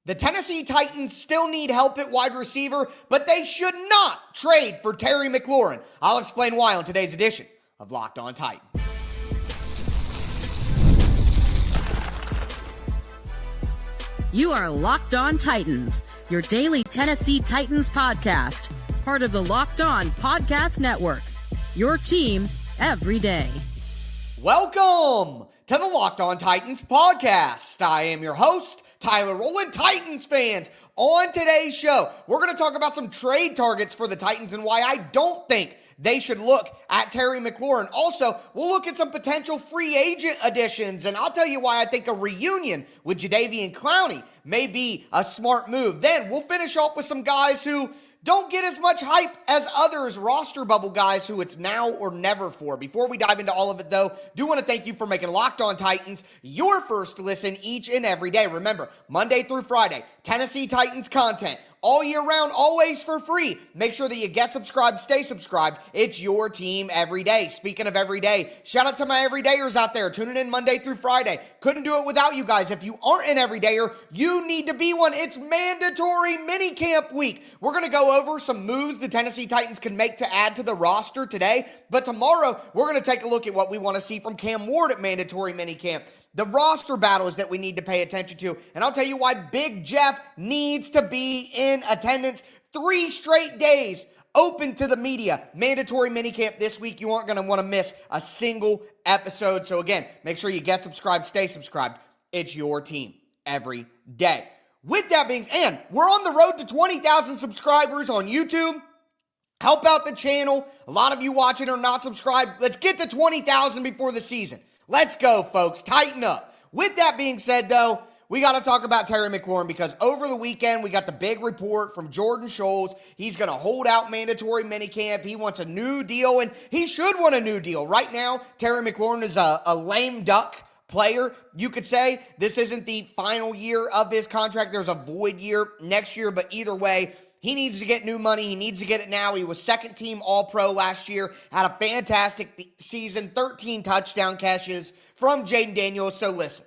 The Tennessee Titans still need help at wide receiver, but they should not trade for Terry McLaurin. I'll explain why on today's edition of Locked On Titans. You are Locked On Titans, your daily Tennessee Titans podcast, part of the Locked On Podcast Network, your team every day. Welcome to the Locked On Titans podcast. I am your host, Tyler Rowland. Titans fans, on today's show, we're going to talk about some trade targets for the Titans and why I don't think they should look at Terry McLaurin. Also, we'll look at some potential free agent additions, and I'll tell you why I think a reunion with Jadeveon Clowney may be a smart move. Then we'll finish off with some guys who don't get as much hype as others, roster bubble guys who it's now or never for. Before we dive into all of it, though, do want to thank you for making Locked On Titans your first listen each and every day. Remember, Monday through Friday, Tennessee Titans content all year round, always for free. Make sure that you get subscribed, stay subscribed. It's your team every day. Speaking of every day, shout out to my everydayers out there tuning in Monday through Friday. Couldn't do it without you guys. If you aren't an everydayer, you need to be one. It's mandatory minicamp week. We're going to go over some moves the Tennessee Titans can make to add to the roster today. But tomorrow, we're going to take a look at what we want to see from Cam Ward at mandatory minicamp. The roster battles that we need to pay attention to. And I'll tell you why Big Jeff needs to be in attendance. 3 straight days open to the media. Mandatory minicamp this week. You aren't going to want to miss a single episode. So again, make sure you get subscribed, stay subscribed. It's your team every day. With that being said, and we're on the road to 20,000 subscribers on YouTube. Help out the channel. A lot of you watching are not subscribed. Let's get to 20,000 before the season. Let's go, folks. Tighten up. With that being said, though, we got to talk about Terry McLaurin because over the weekend, we got the big report from Jordan Scholes. He's going to hold out mandatory minicamp. He wants a new deal, and he should want a new deal. Right now, Terry McLaurin is a lame duck player. You could say this isn't the final year of his contract. There's a void year next year, but either way, he needs to get new money. He needs to get it now. He was second team All-Pro last year. Had a fantastic season. 13 touchdown catches from Jaden Daniels. So listen,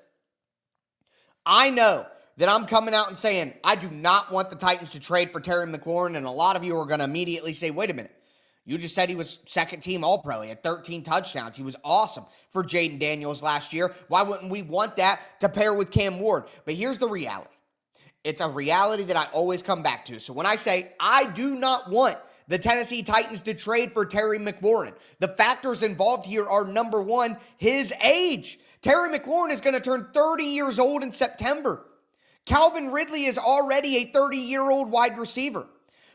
I know that I'm coming out and saying I do not want the Titans to trade for Terry McLaurin. And a lot of you are going to immediately say, wait a minute. You just said he was second team All-Pro. He had 13 touchdowns. He was awesome for Jaden Daniels last year. Why wouldn't we want that to pair with Cam Ward? But here's the reality. It's a reality that I always come back to. So when I say I do not want the Tennessee Titans to trade for Terry McLaurin, the factors involved here are, number one, his age. Terry McLaurin is going to turn 30 years old in September. Calvin Ridley is already a 30-year-old wide receiver.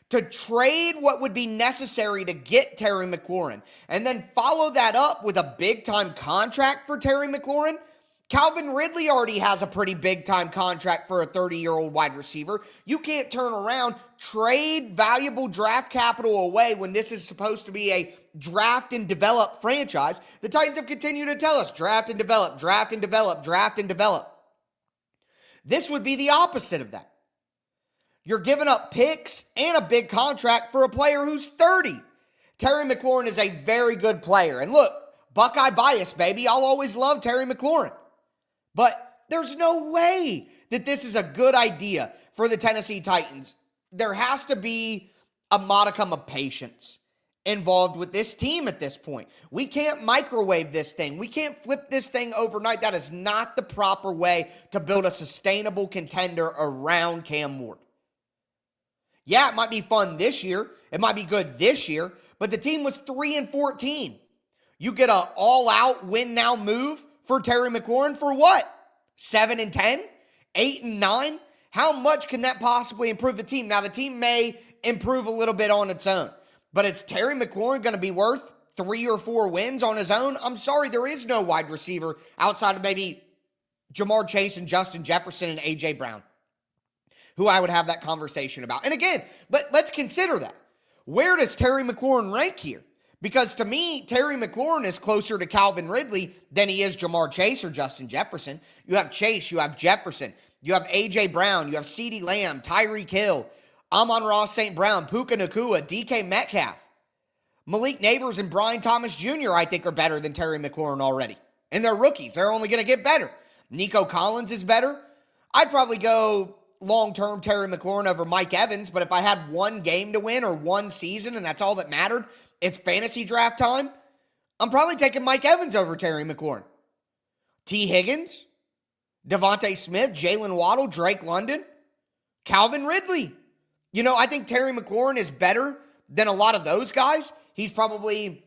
To trade what would be necessary to get Terry McLaurin and then follow that up with a big-time contract for Terry McLaurin, Calvin Ridley already has a pretty big-time contract for a 30-year-old wide receiver. You can't turn around, trade valuable draft capital away when this is supposed to be a draft and develop franchise. The Titans have continued to tell us, draft and develop, draft and develop, draft and develop. This would be the opposite of that. You're giving up picks and a big contract for a player who's 30. Terry McLaurin is a very good player. And look, Buckeye bias, baby. I'll always love Terry McLaurin. But there's no way that this is a good idea for the Tennessee Titans. There has to be a modicum of patience involved with this team at this point. We can't microwave this thing. We can't flip this thing overnight. That is not the proper way to build a sustainable contender around Cam Ward. Yeah, it might be fun this year. It might be good this year. But the team was 3-14. You get an all-out win-now move for Terry McLaurin for what? 7-10? 8-9? How much can that possibly improve the team? Now, the team may improve a little bit on its own, but is Terry McLaurin going to be worth 3 or 4 wins on his own? I'm sorry, there is no wide receiver outside of maybe Jamar Chase and Justin Jefferson and A.J. Brown, who I would have that conversation about. And again, let's consider that. Where does Terry McLaurin rank here? Because to me, Terry McLaurin is closer to Calvin Ridley than he is Jamar Chase or Justin Jefferson. You have Chase, you have Jefferson, you have A.J. Brown, you have CeeDee Lamb, Tyreek Hill, Amon-Ra St. Brown, Puka Nacua, DK Metcalf. Malik Neighbors and Brian Thomas Jr., I think, are better than Terry McLaurin already. And they're rookies. They're only going to get better. Nico Collins is better. I'd probably go long-term Terry McLaurin over Mike Evans, but if I had one game to win or one season and that's all that mattered, it's fantasy draft time, I'm probably taking Mike Evans over Terry McLaurin. T. Higgins, Devontae Smith, Jalen Waddle, Drake London, Calvin Ridley. I think Terry McLaurin is better than a lot of those guys. He's probably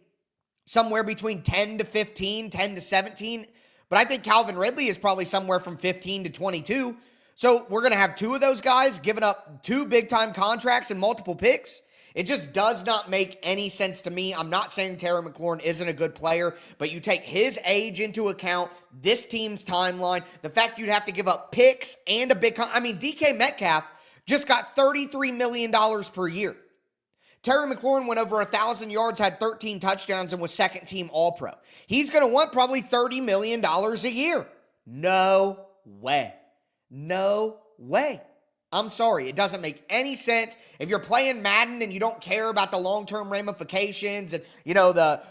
somewhere between 10 to 15, 10 to 17. But I think Calvin Ridley is probably somewhere from 15 to 22. So we're going to have two of those guys giving up two big-time contracts and multiple picks. It just does not make any sense to me. I'm not saying Terry McLaurin isn't a good player, but you take his age into account, this team's timeline, the fact you'd have to give up picks and a big DK Metcalf just got $33 million per year. Terry McLaurin went over 1,000 yards, had 13 touchdowns, and was second-team All-Pro. He's going to want probably $30 million a year. No way. No way. I'm sorry. It doesn't make any sense. If you're playing Madden and you don't care about the long-term ramifications and, the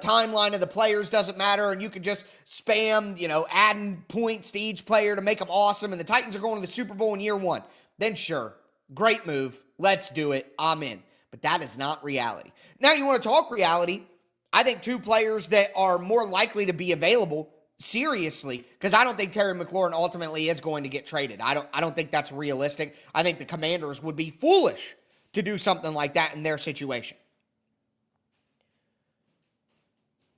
timeline of the players doesn't matter and you can just spam, adding points to each player to make them awesome and the Titans are going to the Super Bowl in year one, then sure. Great move. Let's do it. I'm in. But that is not reality. Now, you want to talk reality? I think two players that are more likely to be available, seriously, because I don't think Terry McLaurin ultimately is going to get traded. I don't think that's realistic. I think the Commanders would be foolish to do something like that in their situation.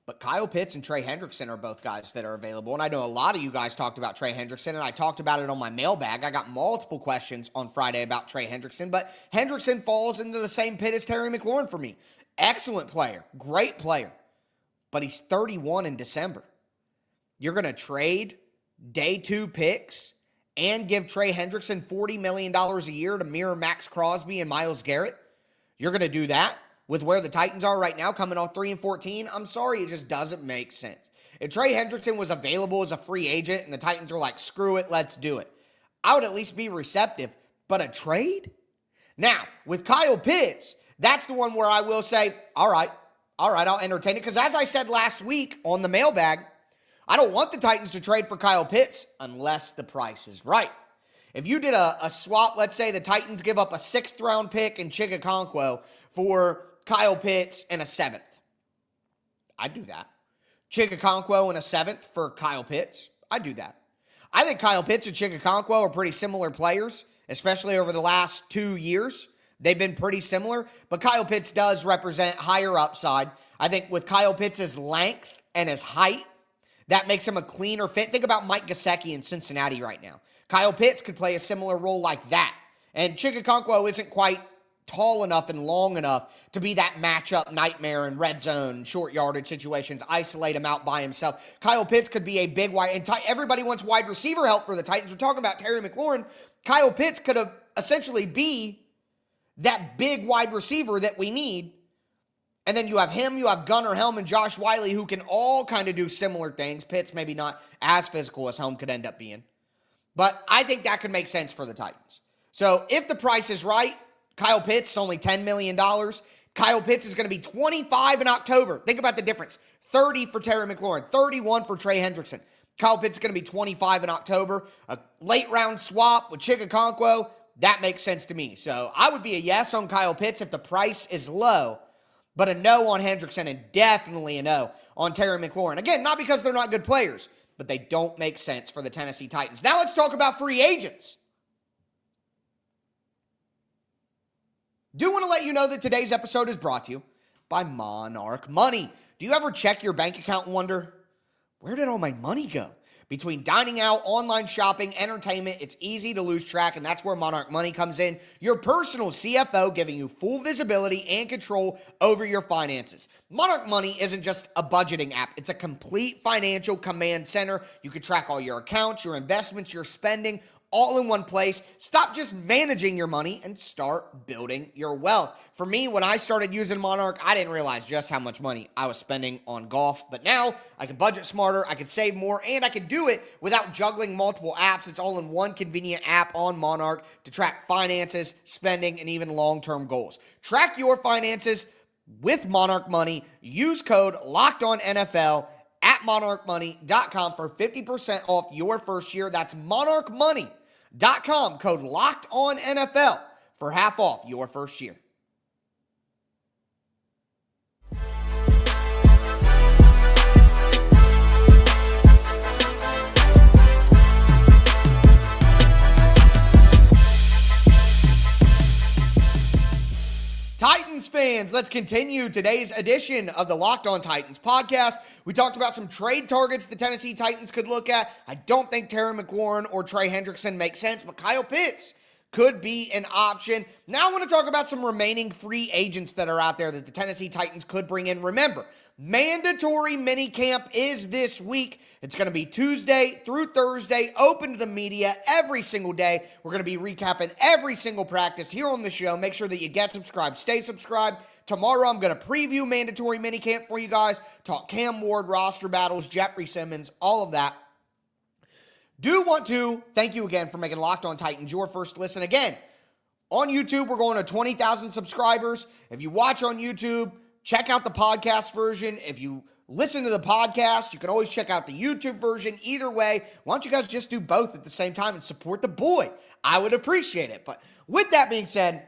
But Kyle Pitts and Trey Hendrickson are both guys that are available. And I know a lot of you guys talked about Trey Hendrickson, and I talked about it on my mailbag. I got multiple questions on Friday about Trey Hendrickson, but Hendrickson falls into the same pit as Terry McLaurin for me. Excellent player, great player, but he's 31 in December. You're going to trade day 2 picks and give Trey Hendrickson $40 million a year to mirror Max Crosby and Myles Garrett? You're going to do that with where the Titans are right now, coming off 3-14? I'm sorry, it just doesn't make sense. If Trey Hendrickson was available as a free agent and the Titans were like, screw it, let's do it, I would at least be receptive. But a trade? Now, with Kyle Pitts, that's the one where I will say, all right, I'll entertain it. Because as I said last week on the mailbag, I don't want the Titans to trade for Kyle Pitts unless the price is right. If you did a swap, let's say the Titans give up a 6th-round pick and Chigakonkwo for Kyle Pitts and a 7th. I'd do that. Chigakonkwo and a 7th for Kyle Pitts. I'd do that. I think Kyle Pitts and Chigakonkwo are pretty similar players, especially over the last 2 years. They've been pretty similar, but Kyle Pitts does represent higher upside. I think with Kyle Pitts' length and his height, that makes him a cleaner fit. Think about Mike Gesicki in Cincinnati right now. Kyle Pitts could play a similar role like that. And Chigakonkwo isn't quite tall enough and long enough to be that matchup nightmare in red zone, short yardage situations, isolate him out by himself. Kyle Pitts could be a big wide, and everybody wants wide receiver help for the Titans. We're talking about Terry McLaurin. Kyle Pitts could essentially be that big wide receiver that we need. And then you have him, you have Gunnar Helm and Josh Wiley, who can all kind of do similar things. Pitts maybe not as physical as Helm could end up being. But I think that could make sense for the Titans. So if the price is right, Kyle Pitts is only $10 million. Kyle Pitts is going to be 25 in October. Think about the difference. 30 for Terry McLaurin, 31 for Trey Hendrickson. Kyle Pitts is going to be 25 in October. A late round swap with Chigakonkwo, that makes sense to me. So I would be a yes on Kyle Pitts if the price is low, but a no on Hendrickson and definitely a no on Terry McLaurin. Again, not because they're not good players, but they don't make sense for the Tennessee Titans. Now let's talk about free agents. Do want to let you know that today's episode is brought to you by Monarch Money. Do you ever check your bank account and wonder, where did all my money go? Between dining out, online shopping, entertainment, it's easy to lose track, and that's where Monarch Money comes in. Your personal CFO giving you full visibility and control over your finances. Monarch Money isn't just a budgeting app. It's a complete financial command center. You can track all your accounts, your investments, your spending, all in one place. Stop just managing your money and start building your wealth. For me, when I started using Monarch, I didn't realize just how much money I was spending on golf. But now I can budget smarter, I can save more, and I can do it without juggling multiple apps. It's all in one convenient app on Monarch to track finances, spending, and even long-term goals. Track your finances with Monarch Money. Use code LOCKEDONNFL at monarchmoney.com for 50% off your first year. That's Monarch Money. TitanSfans.com, code LOCKEDONNFL for half off your first year. Titans fans, let's continue today's edition of the Locked On Titans podcast. We talked about some trade targets the Tennessee Titans could look at. I don't think Terry McLaurin or Trey Hendrickson make sense, but Kyle Pitts could be an option. Now I want to talk about some remaining free agents that are out there that the Tennessee Titans could bring in. Remember, mandatory minicamp is this week. It's going to be Tuesday through Thursday, open to the media every single day. We're going to be recapping every single practice here on the show. Make sure that you get subscribed, stay subscribed. Tomorrow, I'm going to preview mandatory minicamp for you guys, talk Cam Ward, roster battles, Jeffrey Simmons, all of that. Do want to thank you again for making Locked On Titans your first listen. Again, on YouTube, we're going to 20,000 subscribers. If you watch on YouTube, check out the podcast version. If you listen to the podcast, you can always check out the YouTube version. Either way, why don't you guys just do both at the same time and support the boy? I would appreciate it. But with that being said,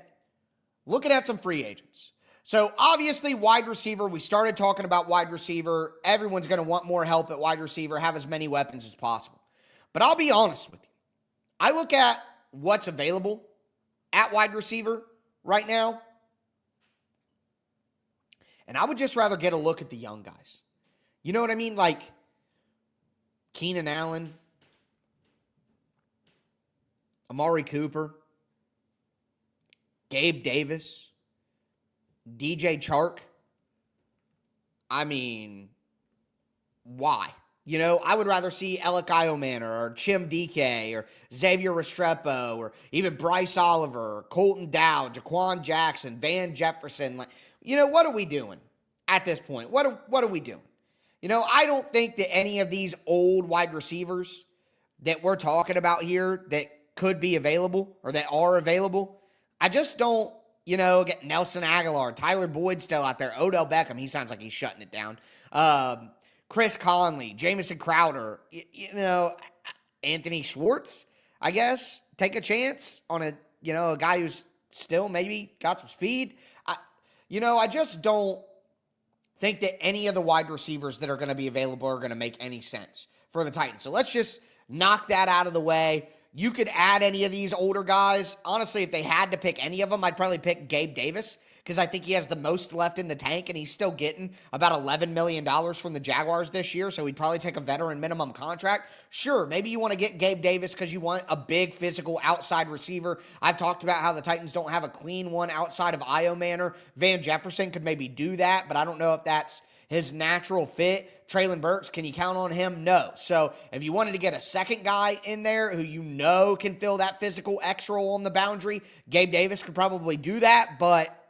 looking at some free agents. So obviously, wide receiver, we started talking about wide receiver. Everyone's going to want more help at wide receiver, have as many weapons as possible. But I'll be honest with you. I look at what's available at wide receiver right now, and I would just rather get a look at the young guys. You know what I mean? Like Keenan Allen, Amari Cooper, Gabe Davis, DJ Chark. I mean, why? You know, I would rather see Alec Iomanor or Chim DK or Xavier Restrepo or even Bryce Oliver, or Colton Dowd, Jaquan Jackson, Van Jefferson. Like, you know, what are we doing at this point? What are we doing? You know, I don't think that any of these old wide receivers that we're talking about here that could be available or that are available, I just don't, you know, get Nelson Aguilar, Tyler Boyd still out there, Odell Beckham, he sounds like he's shutting it down. Chris Conley, Jamison Crowder, you know, Anthony Schwartz, I guess. Take a chance on a guy who's still maybe got some speed. I just don't think that any of the wide receivers that are going to be available are going to make any sense for the Titans. So let's just knock that out of the way. You could add any of these older guys. Honestly, if they had to pick any of them, I'd probably pick Gabe Davis because I think he has the most left in the tank, and he's still getting about $11 million from the Jaguars this year, so he'd probably take a veteran minimum contract. Sure, maybe you want to get Gabe Davis because you want a big physical outside receiver. I've talked about how the Titans don't have a clean one outside of Iomanor. Van Jefferson could maybe do that, but I don't know if that's his natural fit. Traylon Burks, can you count on him? No. So if you wanted to get a second guy in there who you know can fill that physical X role on the boundary, Gabe Davis could probably do that, but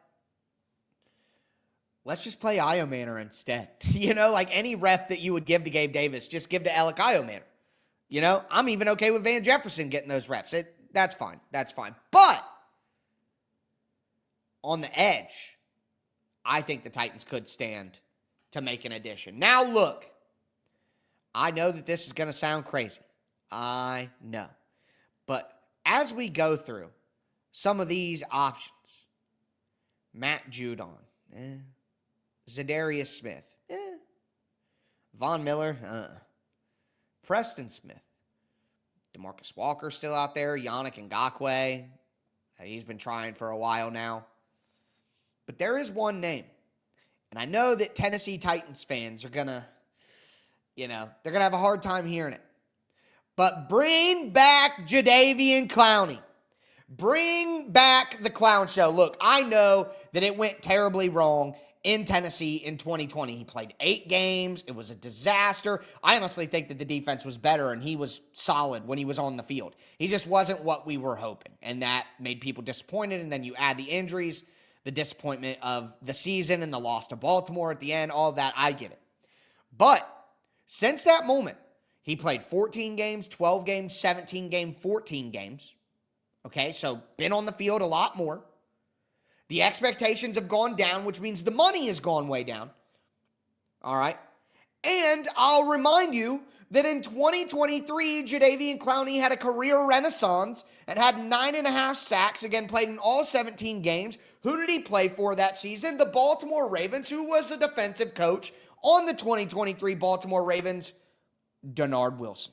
let's just play Iomanor instead. You know, like any rep that you would give to Gabe Davis, just give to Alec Iomanor. You know, I'm even okay with Van Jefferson getting those reps. That's fine. That's fine. But on the edge, I think the Titans could stand to make an addition. Now, look, I know that this is going to sound crazy. I know. But as we go through some of these options, Matt Judon, Zadarius Smith, Von Miller, Preston Smith, DeMarcus Walker still out there, Yannick Ngakoue, he's been trying for a while now. But there is one name, and I know that Tennessee Titans fans are going to, they're going to have a hard time hearing it. But bring back Jadeveon Clowney. Bring back the clown show. Look, I know that it went terribly wrong in Tennessee in 2020. He played 8 games. It was a disaster. I honestly think that the defense was better, and he was solid when he was on the field. He just wasn't what we were hoping, and that made people disappointed. And then you add the injuries, the disappointment of the season, and the loss to Baltimore at the end, all of that, I get it. But since that moment, he played 14 games, 12 games, 17 games, 14 games. Okay, so been on the field a lot more. The expectations have gone down, which means the money has gone way down. All right. And I'll remind you that in 2023, Jadeveon Clowney had a career renaissance and had 9.5 sacks. Again, played in all 17 games. Who did he play for that season? The Baltimore Ravens, who was a defensive coach on the 2023 Baltimore Ravens, Denard Wilson.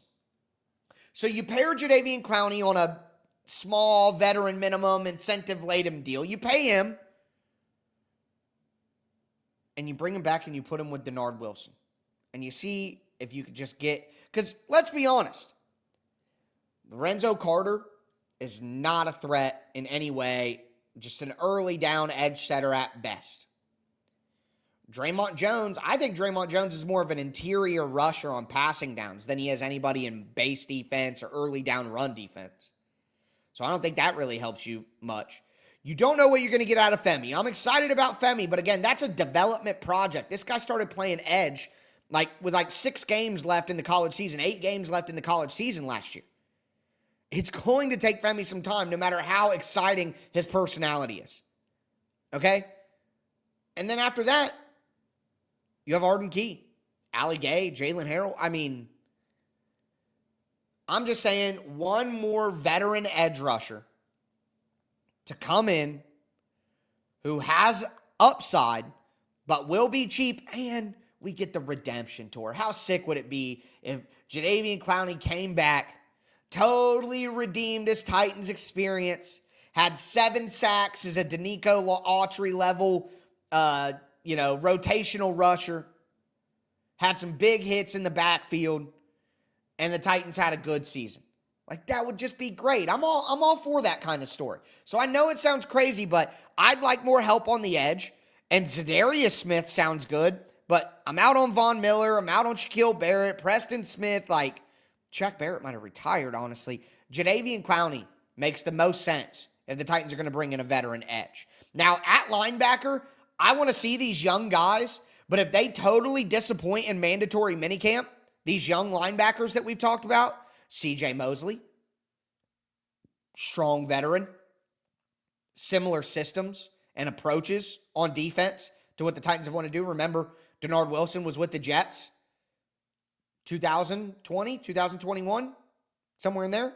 So you pair Jadeveon Clowney on a small veteran minimum incentive-laden deal. You pay him, and you bring him back and you put him with Denard Wilson. And you see if you could just get, because let's be honest, Lorenzo Carter is not a threat in any way, just an early down edge setter at best. Draymond Jones, I think Draymond Jones is more of an interior rusher on passing downs than he is anybody in base defense or early down run defense. So I don't think that really helps you much. You don't know what you're going to get out of Femi. I'm excited about Femi, but again, that's a development project. This guy started playing edge with 6 games left in the college season, 8 games left in the college season last year. It's going to take Femi some time, no matter how exciting his personality is. Okay? And then after that, you have Arden Key, Ali Gay, Jalen Harrell. I mean, I'm just saying one more veteran edge rusher to come in who has upside but will be cheap, and we get the redemption tour. How sick would it be if Jadeveon Clowney came back, totally redeemed his Titans experience, had 7 sacks as a Danico Autry level, rotational rusher, had some big hits in the backfield, and the Titans had a good season. That would just be great. I'm all for that kind of story. So I know it sounds crazy, but I'd like more help on the edge. And Zadarius Smith sounds good, but I'm out on Von Miller. I'm out on Shaquille Barrett, Preston Smith. Chuck Barrett might have retired, honestly. Jadeveon Clowney makes the most sense if the Titans are going to bring in a veteran edge. Now, at linebacker, I want to see these young guys, but if they totally disappoint in mandatory minicamp, these young linebackers that we've talked about, C.J. Mosley, strong veteran, similar systems and approaches on defense to what the Titans have wanted to do. Remember, Denard Wilson was with the Jets 2020, 2021, somewhere in there.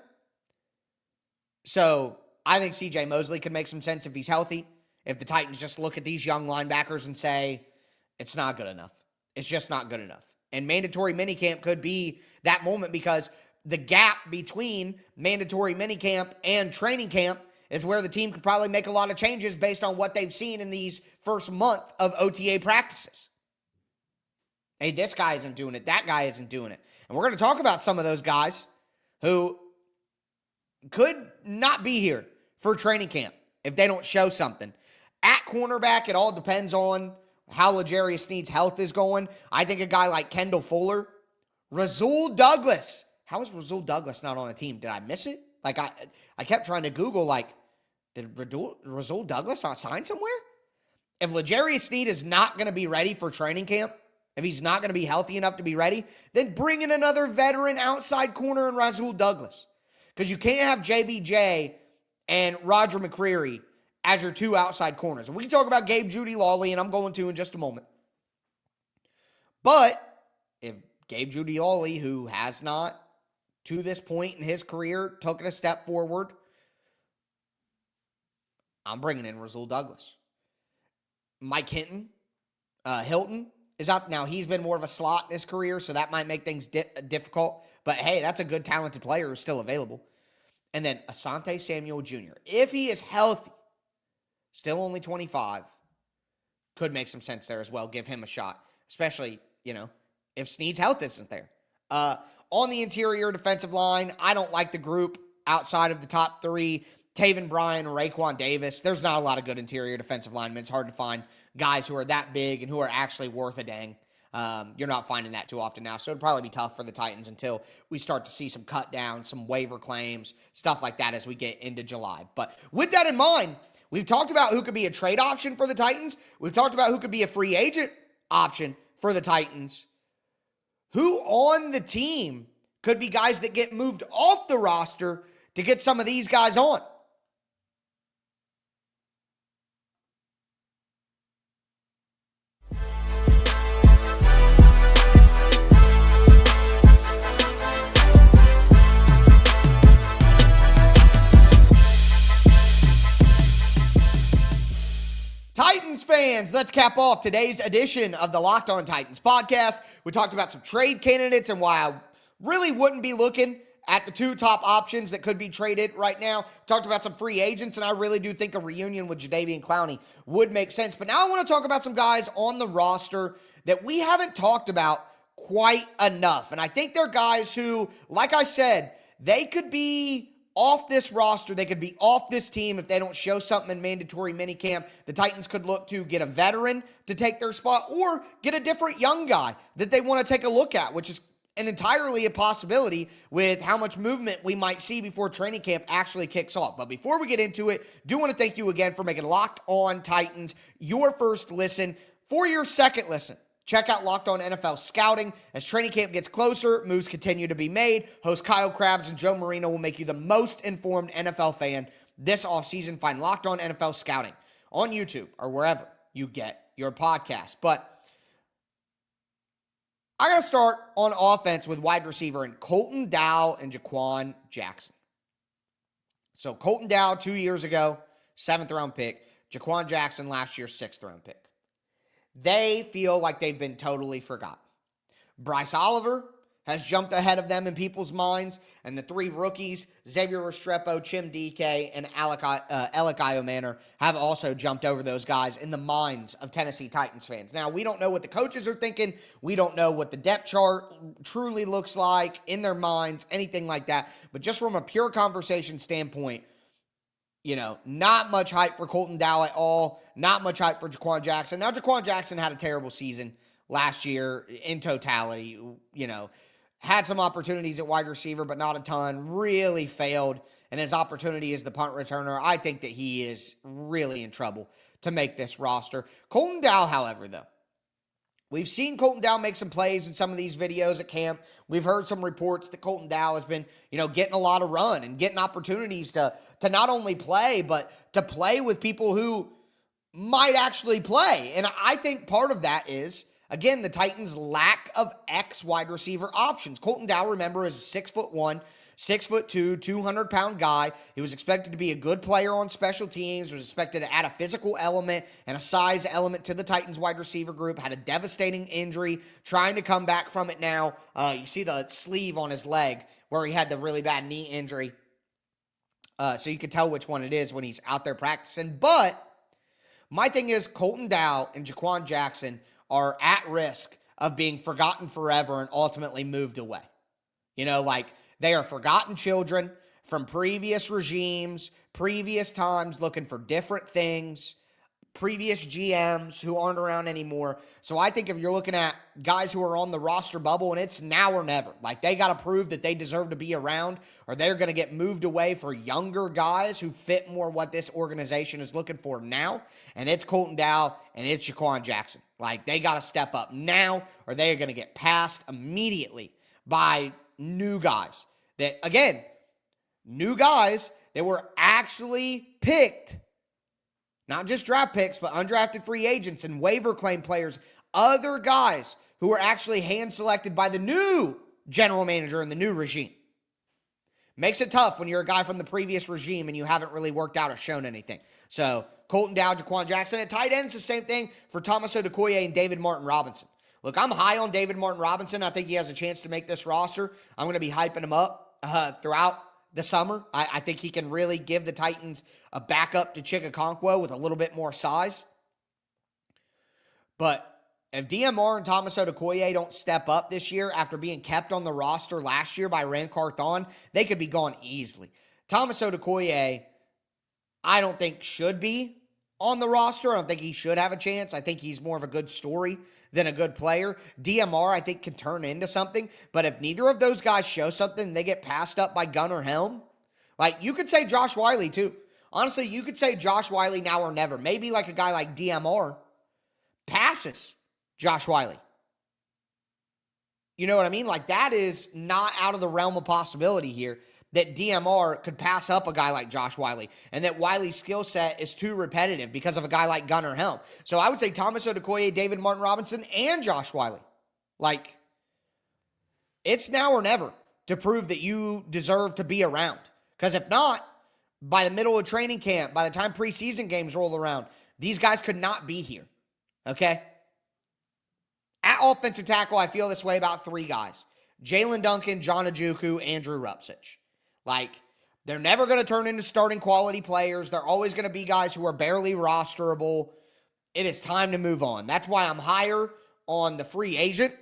So I think C.J. Mosley could make some sense if he's healthy. If the Titans just look at these young linebackers and say, it's not good enough. It's just not good enough. And mandatory minicamp could be that moment, because the gap between mandatory minicamp and training camp is where the team could probably make a lot of changes based on what they've seen in these first month of OTA practices. Hey, this guy isn't doing it. That guy isn't doing it. And we're going to talk about some of those guys who could not be here for training camp if they don't show something. At cornerback, it all depends on how L'Jarius Sneed's health is going. I think a guy like Kendall Fuller, Rasul Douglas. How is Rasul Douglas not on a team? Did I miss it? I kept trying to Google, did Rasul Douglas not sign somewhere? If L'Jarius Sneed is not going to be ready for training camp, if he's not going to be healthy enough to be ready, then bring in another veteran outside corner in Rasul Douglas. Because you can't have JBJ and Roger McCreary as your 2 outside corners. And we can talk about Gabe Jeudy-Lawley, and I'm going to in just a moment. But if Gabe Jeudy-Lawley, who has not, to this point in his career, taken a step forward, I'm bringing in Rasul Douglas. Mike Hilton is out. Now, he's been more of a slot in his career, so that might make things difficult. But, hey, that's a good, talented player who's still available. And then Asante Samuel Jr., if he is healthy, still only 25, could make some sense there as well. Give him a shot, especially, if Sneed's health isn't there. On the interior defensive line, I don't like the group outside of the top 3, Taven Bryan, Raekwon Davis. There's not a lot of good interior defensive linemen. It's hard to find guys who are that big and who are actually worth a dang. You're not finding that too often now, so it'd probably be tough for the Titans until we start to see some cut downs, some waiver claims, stuff like that as we get into July. But with that in mind, we've talked about who could be a trade option for the Titans. We've talked about who could be a free agent option for the Titans. Who on the team could be guys that get moved off the roster to get some of these guys on? Titans fans, let's cap off today's edition of the Locked On Titans podcast. We talked about some trade candidates and why I really wouldn't be looking at the two top options that could be traded right now. Talked about some free agents, and I really do think a reunion with Jadeveon Clowney would make sense. But now I want to talk about some guys on the roster that we haven't talked about quite enough. And I think they're guys who, like I said, they could be off this roster. They could be off this team if they don't show something in mandatory minicamp. The Titans could look to get a veteran to take their spot or get a different young guy that they want to take a look at, which is entirely a possibility with how much movement we might see before training camp actually kicks off. But before we get into it, do want to thank you again for making Locked On Titans your first listen. For your second listen, check out Locked On NFL Scouting. As training camp gets closer, moves continue to be made. Host Kyle Krabs and Joe Marino will make you the most informed NFL fan this offseason. Find Locked On NFL Scouting on YouTube or wherever you get your podcast. But I got to start on offense with wide receiver and Colton Dow and Jaquan Jackson. So Colton Dow 2 years ago, 7th round pick. Jaquan Jackson last year, 6th round pick. They feel like they've been totally forgotten. Bryce Oliver has jumped ahead of them in people's minds, and the three rookies, Xavier Restrepo, Chim DK, and Alec Iomanner, have also jumped over those guys in the minds of Tennessee Titans fans. Now, we don't know what the coaches are thinking. We don't know what the depth chart truly looks like in their minds, anything like that. But just from a pure conversation standpoint, not much hype for Colton Dow at all. Not much hype for Jaquan Jackson. Now, Jaquan Jackson had a terrible season last year in totality. Had some opportunities at wide receiver, but not a ton. Really failed in his opportunity as the punt returner. I think that he is really in trouble to make this roster. Colton Dow, however, though, we've seen Colton Dow make some plays in some of these videos at camp. We've heard some reports that Colton Dow has been, getting a lot of run and getting opportunities to not only play, but to play with people who might actually play. And I think part of that is, again, the Titans' lack of X wide receiver options. Colton Dow, remember, is 6'1", 6'2", 200-pound guy. He was expected to be a good player on special teams, was expected to add a physical element and a size element to the Titans wide receiver group, had a devastating injury, trying to come back from it now. You see the sleeve on his leg where he had the really bad knee injury. So you can tell which one it is when he's out there practicing. But my thing is Colton Dow and Jaquan Jackson are at risk of being forgotten forever and ultimately moved away. They are forgotten children from previous regimes, previous times, looking for different things, previous GMs who aren't around anymore. So I think if you're looking at guys who are on the roster bubble and it's now or never, they got to prove that they deserve to be around or they're going to get moved away for younger guys who fit more what this organization is looking for now. And it's Colton Dow and it's Jaquan Jackson. They got to step up now or they are going to get passed immediately by new guys. That, again, new guys that were actually picked, not just draft picks, but undrafted free agents and waiver claim players, other guys who were actually hand-selected by the new general manager in the new regime. Makes it tough when you're a guy from the previous regime and you haven't really worked out or shown anything. So, Colton Dow, Jaquan Jackson. At tight end, it's the same thing for Thomas Odukoye and David Martin Robinson. Look, I'm high on David Martin Robinson. I think he has a chance to make this roster. I'm going to be hyping him up throughout the summer. I think he can really give the Titans a backup to Chikakonkwo with a little bit more size. But if DMR and Thomas Odukoye don't step up this year after being kept on the roster last year by Ran Carthon, they could be gone easily. Thomas Odukoye, I don't think should be on the roster. I don't think he should have a chance. I think he's more of a good story than a good player. DMR, I think, can turn into something. But if neither of those guys show something and they get passed up by Gunnar Helm, you could say Josh Wiley too. Honestly, you could say Josh Wiley now or never. Maybe a guy like DMR passes Josh Wiley. You know what I mean? That is not out of the realm of possibility here, that DMR could pass up a guy like Josh Wiley and that Wiley's skill set is too repetitive because of a guy like Gunnar Helm. So I would say Thomas Odukoye, David Martin Robinson, and Josh Wiley. It's now or never to prove that you deserve to be around. Because if not, by the middle of training camp, by the time preseason games roll around, These guys could not be here, okay? At offensive tackle, I feel this way about 3 guys. Jalen Duncan, John Ojukwu, Andrew Rupcich. Like, they're never going to turn into starting quality players. They're always going to be guys who are barely rosterable. It is time to move on. That's why I'm higher on the free agent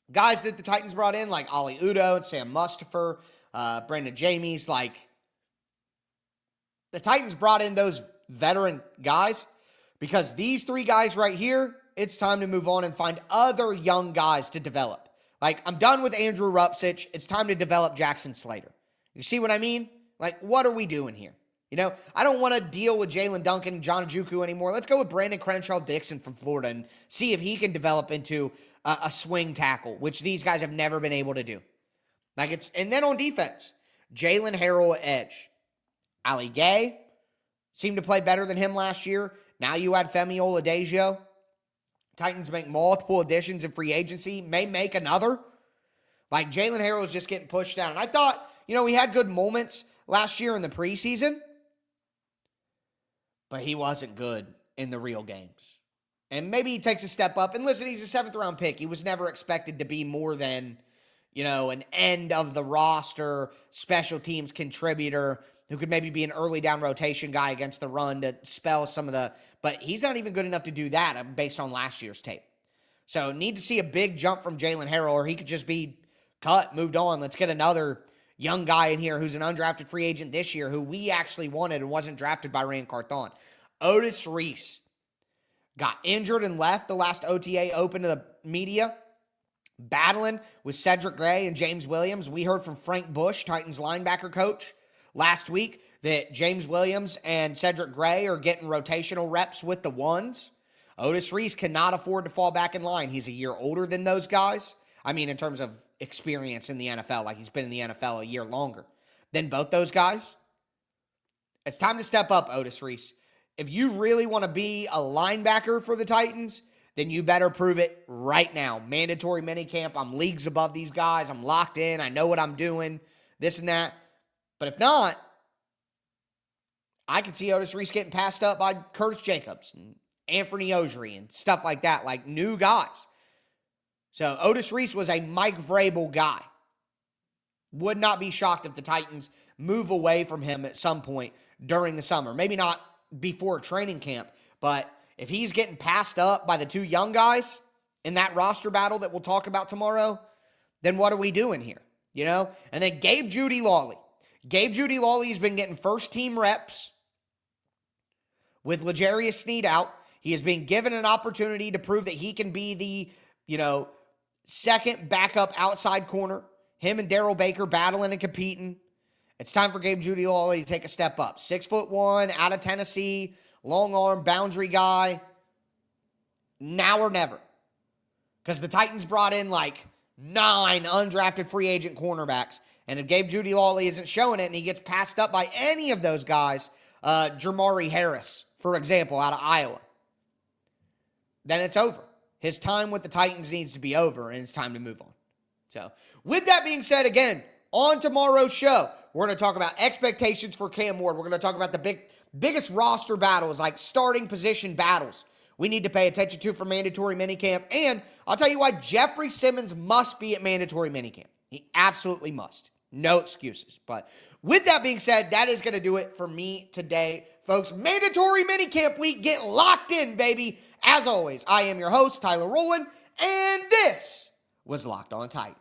guys that the Titans brought in, like Ali Udoh and Sam Mustipher, Brandon Jamies. Like, the Titans brought in those veteran guys because these 3 guys right here, it's time to move on and find other young guys to develop. Like, I'm done with Andrew Rupcich. It's time to develop Jackson Slater. You see what I mean? Like, what are we doing here? You know, I don't want to deal with Jalen Duncan and John Ojukwu anymore. Let's go with Brandon Crenshaw-Dixon from Florida and see if he can develop into a swing tackle, which these guys have never been able to do. And then on defense, Jalen Harrell at edge. Ali Gay seemed to play better than him last year. Now you add Femi Oladipo. Titans make multiple additions in free agency, may make another. Like, Jalen Harrell is just getting pushed down. And I thought, we had good moments last year in the preseason, but he wasn't good in the real games. And maybe he takes a step up. And listen, he's a 7th-round pick. He was never expected to be more than, an end of the roster, special teams contributor who could maybe be an early down rotation guy against the run to spell some of the, but he's not even good enough to do that based on last year's tape. So need to see a big jump from Jalen Harrell, or he could just be cut, moved on. Let's get another young guy in here who's an undrafted free agent this year who we actually wanted and wasn't drafted by Rand Carthon. Otis Reese got injured and left the last OTA open to the media, battling with Cedric Gray and James Williams. We heard from Frank Bush, Titans linebacker coach, last week that James Williams and Cedric Gray are getting rotational reps with the ones. Otis Reese cannot afford to fall back in line. He's a year older than those guys. I mean, in terms of experience in the NFL, like he's been in the NFL a year longer than both those guys. It's time to step up, Otis Reese. If you really want to be a linebacker for the Titans, then you better prove it right now. Mandatory minicamp. I'm leagues above these guys. I'm locked in. I know what I'm doing, this and that. But if not, I could see Otis Reese getting passed up by Curtis Jacobs and Anthony Ojiri and stuff like that, like new guys. So Otis Reese was a Mike Vrabel guy. Would not be shocked if the Titans move away from him at some point during the summer. Maybe not before training camp, but if he's getting passed up by the 2 young guys in that roster battle that we'll talk about tomorrow, then what are we doing here? And then Gabe Jeudy-Lawley. Gabe Jeudy-Lawley has been getting first-team reps with L'Jarius Sneed out. He has been given an opportunity to prove that he can be the, second backup outside corner. Him and Darrell Baker battling and competing. It's time for Gabe Jeudy-Lawley to take a step up. 6'1", out of Tennessee, long arm, boundary guy. Now or never. Because the Titans brought in like 9 undrafted free agent cornerbacks. And if Gabe Jeudy-Lawley isn't showing it and he gets passed up by any of those guys, Jermari Harris, for example, out of Iowa, then it's over. His time with the Titans needs to be over, and it's time to move on. So, with that being said, again, on tomorrow's show, we're going to talk about expectations for Cam Ward. We're going to talk about the biggest roster battles, like starting position battles we need to pay attention to for mandatory minicamp. And I'll tell you why Jeffrey Simmons must be at mandatory minicamp. He absolutely must. No excuses. But with that being said, that is going to do it for me today, folks. Mandatory minicamp week. Get locked in, baby. As always, I am your host, Tyler Rowland, and this was Locked On Titans.